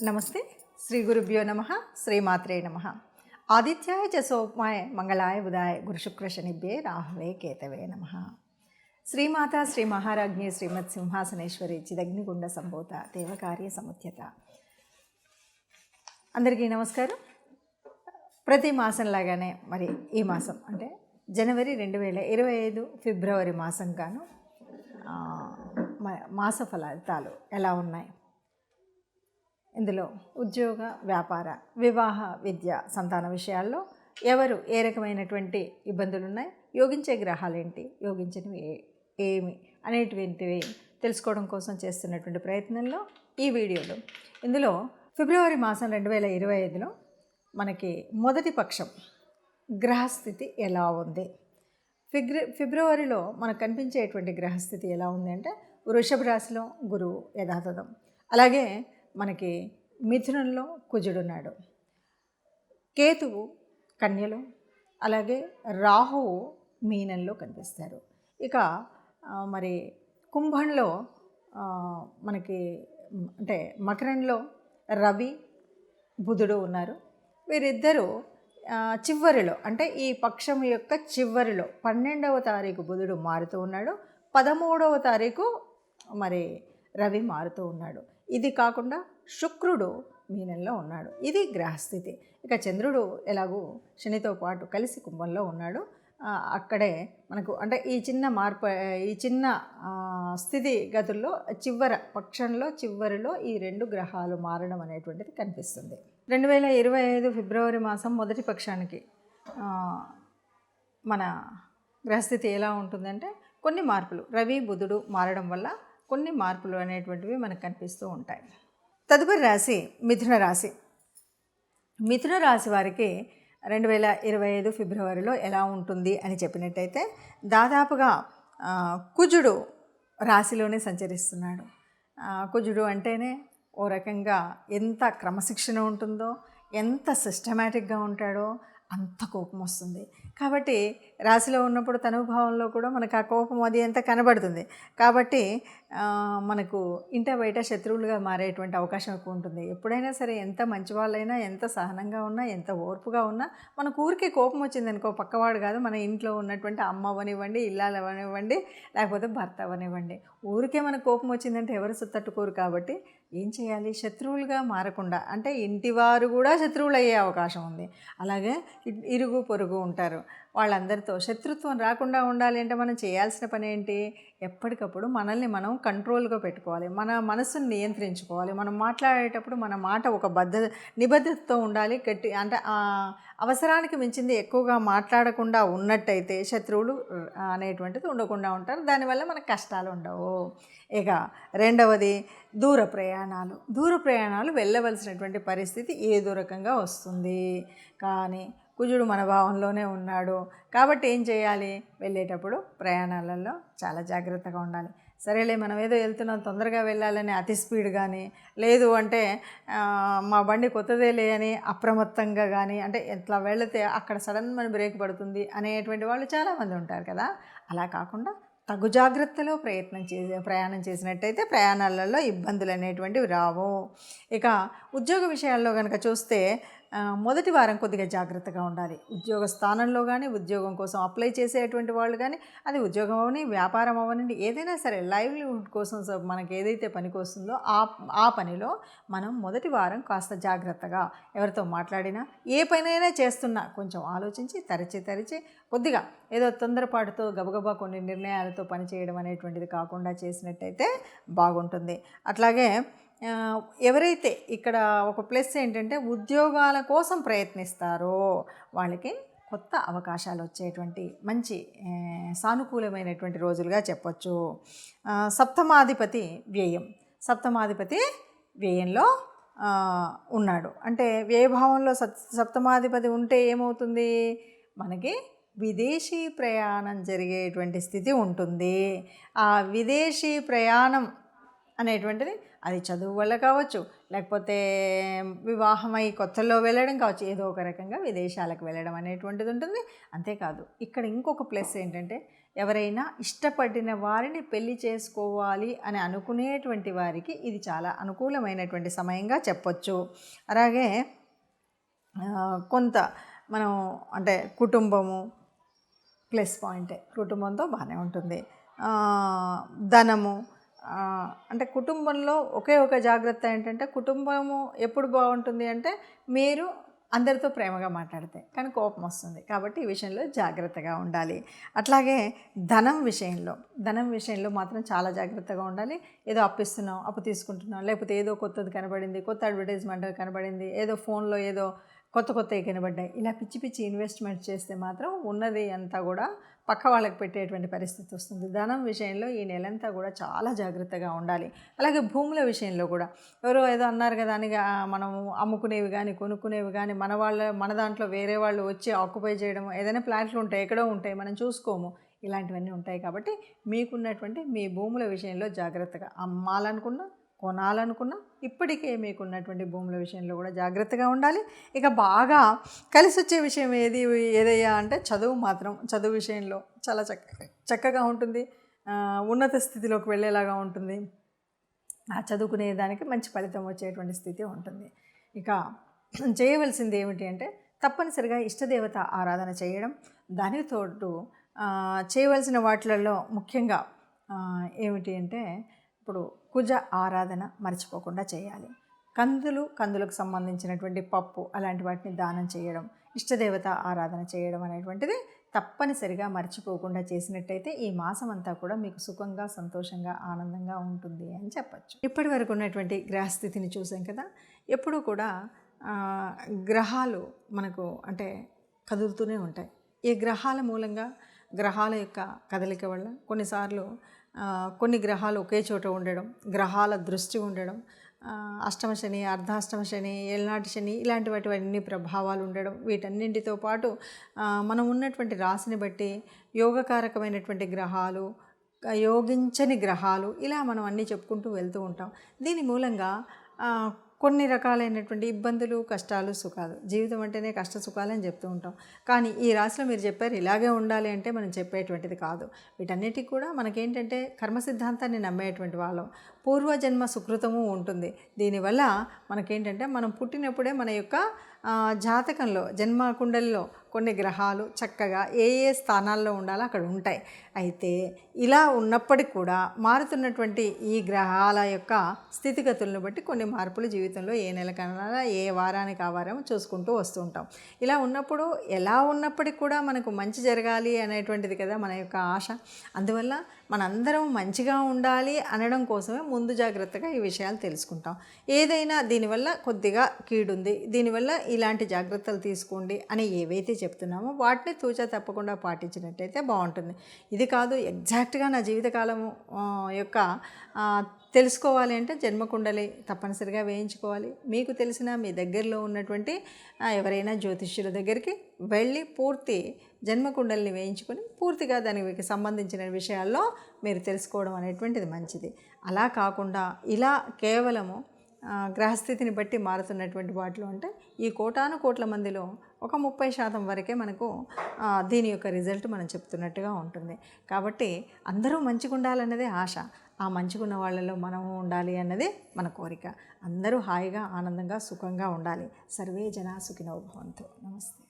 నమస్తే. శ్రీ గురుభ్యో నమ. శ్రీమాత్రే నమ. ఆదిత్యాయ చ సోమాయ మంగళాయ బుధాయ గురుశుక్ర శనిభ్యే రాహవే కేతవే నమ. శ్రీమాత శ్రీ మహారాజ్ఞి శ్రీమత్ సింహాసనేశ్వరి చిదగ్నిగుండ సంభూత దేవకార్య సముద్యత. అందరికీ నమస్కారం. ప్రతి మాసంలాగానే మరి ఈ మాసం అంటే జనవరి 2025 ఫిబ్రవరి మాసం గాను మాస ఫలితాలు ఎలా ఉన్నాయి, ఇందులో ఉద్యోగ, వ్యాపార, వివాహ, విద్య, సంతాన విషయాల్లో ఎవరు ఏ రకమైనటువంటి ఇబ్బందులు ఉన్నాయి, యోగించే గ్రహాలు ఏంటి, యోగించినవి ఏమి అనేటువంటివి తెలుసుకోవడం కోసం చేస్తున్నటువంటి ప్రయత్నంలో ఈ వీడియోలో ఇందులో ఫిబ్రవరి మాసం 2025లో మనకి మొదటి పక్షం గ్రహస్థితి ఎలా ఉంది, ఫిబ్రవరిలో మనకు కనిపించేటువంటి గ్రహస్థితి ఎలా ఉంది అంటే వృషభ రాశిలో గురువు యథాతథం, అలాగే మనకి మిథునంలో కుజుడున్నాడు, కేతువు కన్యలో, అలాగే రాహువు మీనంలో కనిపిస్తారు. ఇక మరి కుంభంలో మనకి అంటే మకరంలో రవి బుధుడు ఉన్నారు. వీరిద్దరూ చివరిలో అంటే ఈ పక్షం యొక్క చివరిలో 12వ తారీఖు బుధుడు మారుతూ ఉన్నాడు, 13వ తారీఖు మరి రవి మారుతూ ఉన్నాడు. ఇది కాకుండా శుక్రుడు మీనంలో ఉన్నాడు. ఇది గ్రహస్థితి. ఇక చంద్రుడు ఎలాగూ శనితో పాటు కలిసి కుంభంలో ఉన్నాడు. అక్కడే మనకు అంటే ఈ చిన్న స్థితి గతుల్లో పక్షంలో చివరిలో ఈ 2 గ్రహాలు మారడం అనేటువంటిది కనిపిస్తుంది. 2025 ఫిబ్రవరి మాసం మొదటి పక్షానికి మన గ్రహస్థితి ఎలా ఉంటుందంటే కొన్ని మార్పులు, రవి బుధుడు మారడం వల్ల కొన్ని మార్పులు అనేటువంటివి మనకు కనిపిస్తూ ఉంటాయి. తదుపరి రాశి మిథున రాశి. మిథున రాశి వారికి 2025 ఫిబ్రవరిలో ఎలా ఉంటుంది అని చెప్పినట్టయితే దాదాపుగా కుజుడు రాశిలోనే సంచరిస్తున్నాడు. కుజుడు అంటేనే ఓ రకంగా ఎంత క్రమశిక్షణ ఉంటుందో, ఎంత సిస్టమేటిక్గా ఉంటాడో అంత కోపం వస్తుంది. కాబట్టి రాశిలో ఉన్నప్పుడు తనుభావంలో కూడా మనకు ఆ కోపం అది ఎంత కనబడుతుంది. కాబట్టి మనకు ఇంట బయట శత్రువులుగా మారేటువంటి అవకాశం ఎక్కువ ఉంటుంది. ఎప్పుడైనా సరే ఎంత మంచి వాళ్ళైనా, ఎంత సహనంగా ఉన్నా, ఎంత ఓర్పుగా ఉన్నా మనకు ఊరికే కోపం వచ్చిందనుకో, పక్కవాడు కాదు మన ఇంట్లో ఉన్నటువంటి అమ్మ అవనివ్వండి, ఇల్లాలు అవనివ్వండి, లేకపోతే భర్త అవనివ్వండి, ఊరికే మనకు కోపం వచ్చిందంటే ఎవరు తట్టుకోరు. కాబట్టి ఏం చేయాలి, శత్రువులుగా మారకుండా, అంటే ఇంటివారు కూడా శత్రువులు అయ్యే అవకాశం ఉంది. అలాగే ఇరుగు పొరుగు ఉంటారు, వాళ్ళందరితో శత్రుత్వం రాకుండా ఉండాలి అంటే మనం చేయాల్సిన పని ఏంటి, ఎప్పటికప్పుడు మనల్ని మనం కంట్రోల్గా పెట్టుకోవాలి, మన మనసును నియంత్రించుకోవాలి. మనం మాట్లాడేటప్పుడు మన మాట ఒక నిబద్ధతతో ఉండాలి. అంటే అవసరానికి మించింది ఎక్కువగా మాట్లాడకుండా ఉన్నట్టయితే శత్రువులు అనేటువంటిది ఉండకుండా ఉంటారు. దానివల్ల మనకు కష్టాలు ఉండవు. ఇక రెండవది దూర ప్రయాణాలు వెళ్ళవలసినటువంటి పరిస్థితి ఏదో రకంగా వస్తుంది. కానీ కుజుడు మన భావంలోనే ఉన్నాడు. కాబట్టి ఏం చేయాలి, వెళ్ళేటప్పుడు ప్రయాణాలలో చాలా జాగ్రత్తగా ఉండాలి. సరేలే మనం ఏదో వెళ్తున్నాం తొందరగా వెళ్ళాలని అతి స్పీడ్ కానీ, లేదు అంటే మా బండి కొత్తదేలే అని అప్రమత్తంగా కానీ, అంటే ఎట్లా వెళితే అక్కడ సడన్ మన బ్రేక్ పడుతుంది అనేటువంటి వాళ్ళు చాలామంది ఉంటారు కదా. అలా కాకుండా తగు జాగ్రత్తలో ప్రయాణం చేసినట్టయితే ప్రయాణాలలో ఇబ్బందులు అనేటువంటివి రావు. ఇక ఉద్యోగ విషయాల్లో కనుక చూస్తే మొదటి వారం కొద్దిగా జాగ్రత్తగా ఉండాలి. ఉద్యోగ స్థానంలో కానీ, ఉద్యోగం కోసం అప్లై చేసేటువంటి వాళ్ళు కానీ, అది ఉద్యోగం అవని, వ్యాపారం అవనండి, ఏదైనా సరే లైవ్లీహుడ్ కోసం మనకి ఏదైతే పనికి వస్తుందో ఆ పనిలో మనం మొదటి వారం కాస్త జాగ్రత్తగా, ఎవరితో మాట్లాడినా ఏ పనైనా చేస్తున్నా కొంచెం ఆలోచించి తరిచి కొద్దిగా ఏదో తొందరపాటుతో గబగబా కొన్ని నిర్ణయాలతో పనిచేయడం అనేటువంటిది కాకుండా చేసినట్టయితే బాగుంటుంది. అట్లాగే ఎవరైతే ఇక్కడ ఒక ప్లస్ ఏంటంటే ఉద్యోగాల కోసం ప్రయత్నిస్తారో వాళ్ళకి కొత్త అవకాశాలు వచ్చేటువంటి మంచి సానుకూలమైనటువంటి రోజులుగా చెప్పచ్చు. సప్తమాధిపతి వ్యయంలో ఉన్నాడు. అంటే వ్యయభావంలో సప్తమాధిపతి ఉంటే ఏమవుతుంది, మనకి విదేశీ ప్రయాణం జరిగేటువంటి స్థితి ఉంటుంది. ఆ విదేశీ ప్రయాణం అనేటువంటిది అది చదువు వల్ల కావచ్చు, లేకపోతే వివాహమై కొత్తలో వెళ్ళడం కావచ్చు, ఏదో ఒక రకంగా విదేశాలకు వెళ్ళడం అనేటువంటిది ఉంటుంది. అంతేకాదు ఇక్కడ ఇంకొక ప్లస్ ఏంటంటే ఎవరైనా ఇష్టపడిన వారిని పెళ్లి చేసుకోవాలి అని అనుకునేటువంటి వారికి ఇది చాలా అనుకూలమైనటువంటి సమయంగా చెప్పొచ్చు. అలాగే కొంత మనం అంటే కుటుంబము ప్లస్ పాయింటే, కుటుంబంతో బాగానే ఉంటుంది. ధనము అంటే కుటుంబంలో ఒకే ఒక జాగ్రత్త ఏంటంటే, కుటుంబము ఎప్పుడు బాగుంటుంది అంటే మీరు అందరితో ప్రేమగా మాట్లాడితే, కానీ కోపం వస్తుంది. కాబట్టి ఈ విషయంలో జాగ్రత్తగా ఉండాలి. అట్లాగే ధనం విషయంలో మాత్రం చాలా జాగ్రత్తగా ఉండాలి. ఏదో అప్పిస్తున్నాం, అప్పు తీసుకుంటున్నాం, లేకపోతే ఏదో కొత్తది కనబడింది, కొత్త అడ్వర్టైజ్మెంట్ కనబడింది, ఏదో ఫోన్లో ఏదో కొత్తవి కనబడ్డాయి, ఇలా పిచ్చి పిచ్చి ఇన్వెస్ట్మెంట్ చేస్తే మాత్రం ఉన్నది అంతా కూడా పక్క వాళ్ళకి పెట్టేటువంటి పరిస్థితి వస్తుంది. ధనం విషయంలో ఈ నెలంతా కూడా చాలా జాగ్రత్తగా ఉండాలి. అలాగే భూముల విషయంలో కూడా ఎవరో ఏదో అన్నారు కదా అని మనం అమ్ముకునేవి కానీ కొనుక్కునేవి కానీ మన దాంట్లో వేరే వాళ్ళు వచ్చి ఆక్యుపై చేయడం, ఏదైనా ప్లాట్లు ఉంటాయి, ఎక్కడో ఉంటాయి, మనం చూసుకోము, ఇలాంటివన్నీ ఉంటాయి. కాబట్టి మీకున్నటువంటి మీ భూముల విషయంలో జాగ్రత్తగా, అమ్మాలనుకున్నా కొనాలనుకున్నా ఇప్పటికే మీకున్నటువంటి భూముల విషయంలో కూడా జాగ్రత్తగా ఉండాలి. ఇక బాగా కలిసి వచ్చే విషయం ఏదయ్యా అంటే చదువు విషయంలో చాలా చక్కగా ఉంటుంది. ఉన్నత స్థితిలోకి వెళ్ళేలాగా ఉంటుంది. ఆ చదువుకునే దానికి మంచి ఫలితం వచ్చేటువంటి స్థితి ఉంటుంది. ఇక చేయవలసింది ఏమిటి అంటే తప్పనిసరిగా ఇష్టదేవత ఆరాధన చేయడం. దానికి తోడు చేయవలసిన వాటిలలో ముఖ్యంగా ఏమిటి అంటే ఇప్పుడు కుజ ఆరాధన మర్చిపోకుండా చేయాలి. కందులకు సంబంధించినటువంటి పప్పు అలాంటి వాటిని దానం చేయడం, ఇష్టదేవత ఆరాధన చేయడం అనేటువంటిది తప్పనిసరిగా మర్చిపోకుండా చేసినట్టయితే ఈ మాసం అంతా కూడా మీకు సుఖంగా, సంతోషంగా, ఆనందంగా ఉంటుంది అని చెప్పచ్చు. ఇప్పటి వరకు ఉన్నటువంటి గ్రహస్థితిని చూసాం కదా. ఎప్పుడూ కూడా గ్రహాలు మనకు అంటే కదులుతూనే ఉంటాయి. ఈ గ్రహాల మూలంగా, గ్రహాల యొక్క కదలిక వల్ల కొన్నిసార్లు కొన్ని గ్రహాలు ఒకే చోట ఉండడం, గ్రహాల దృష్టి ఉండడం, అష్టమ శని, అర్ధాష్టమ శని, ఏళ్ళనాటి శని ఇలాంటి వాటివన్నీ ప్రభావాలు ఉండడం, వీటన్నింటితో పాటు మనం ఉన్నటువంటి రాశిని బట్టి యోగకారకమైనటువంటి గ్రహాలు, యోగించని గ్రహాలు, ఇలా మనం అన్నీ చెప్పుకుంటూ వెళ్తూ ఉంటాం. దీని మూలంగా కొన్ని రకాలైనటువంటి ఇబ్బందులు, కష్టాలు, సుఖాలు, జీవితం అంటేనే కష్ట సుఖాలని చెప్తూ ఉంటాం. కానీ ఈ రాశిలో మీరు చెప్పారు ఇలాగే ఉండాలి అంటే మనం చెప్పేటువంటిది కాదు. వీటన్నిటికి కూడా మనకేంటంటే కర్మ సిద్ధాంతాన్ని నమ్మేటువంటి వాళ్ళం, పూర్వజన్మ సుకృతము ఉంటుంది. దీనివల్ల మనకేంటంటే మనం పుట్టినప్పుడే మన యొక్క జాతకంలో, జన్మ కుండలిలో కొన్ని గ్రహాలు చక్కగా ఏ స్థానాల్లో ఉండాలో అక్కడ ఉంటాయి. అయితే ఇలా ఉన్నప్పటికీ కూడా మారుతున్నటువంటి ఈ గ్రహాల యొక్క స్థితిగతులను బట్టి కొన్ని మార్పులు జీవితంలో ఏ నెలకన్నా ఏ వారానికి ఆ వారం చూసుకుంటూ వస్తూ ఉంటాం. ఇలా ఉన్నప్పుడు ఎలా ఉన్నప్పటికీ కూడా మనకు మంచి జరగాలి అనేటువంటిది కదా మన యొక్క ఆశ. అందువల్ల మనందరం మంచిగా ఉండాలి అనడం కోసమే ముందు జాగ్రత్తగా ఈ విషయాలు తెలుసుకుంటాం. ఏదైనా దీనివల్ల కొద్దిగా కీడుంది, దీనివల్ల ఇలాంటి జాగ్రత్తలు తీసుకోండి అని ఏవైతే చెప్తున్నామో వాటిని తూచా తప్పకుండా పాటించినట్టయితే బాగుంటుంది. ఇది కాదు ఎగ్జాక్ట్గా నా జీవితకాలం యొక్క తెలుసుకోవాలి అంటే జన్మకుండలి తప్పనిసరిగా వేయించుకోవాలి. మీకు తెలిసిన మీ దగ్గరలో ఉన్నటువంటి ఎవరైనా జ్యోతిష్యుల దగ్గరికి వెళ్ళి పూర్తి జన్మకుండలిని వేయించుకొని పూర్తిగా దానికి సంబంధించిన విషయాల్లో మీరు తెలుసుకోవడం అనేటువంటిది మంచిది. అలా కాకుండా ఇలా కేవలము గ్రహస్థితిని బట్టి మారుతున్నటువంటి వాటిలో అంటే ఈ కోట్ల మందిలో ఒక 30% వరకే మనకు దీని యొక్క రిజల్ట్ మనం చెప్తున్నట్టుగా ఉంటుంది. కాబట్టి అందరూ మంచిగా ఉండాలన్నదే ఆశ. ఆ మంచిగున్న వాళ్ళలో మనము ఉండాలి అన్నదే మన కోరిక. అందరూ హాయిగా, ఆనందంగా, సుఖంగా ఉండాలి. సర్వే జనా సుఖినో భవంతు. నమస్తే.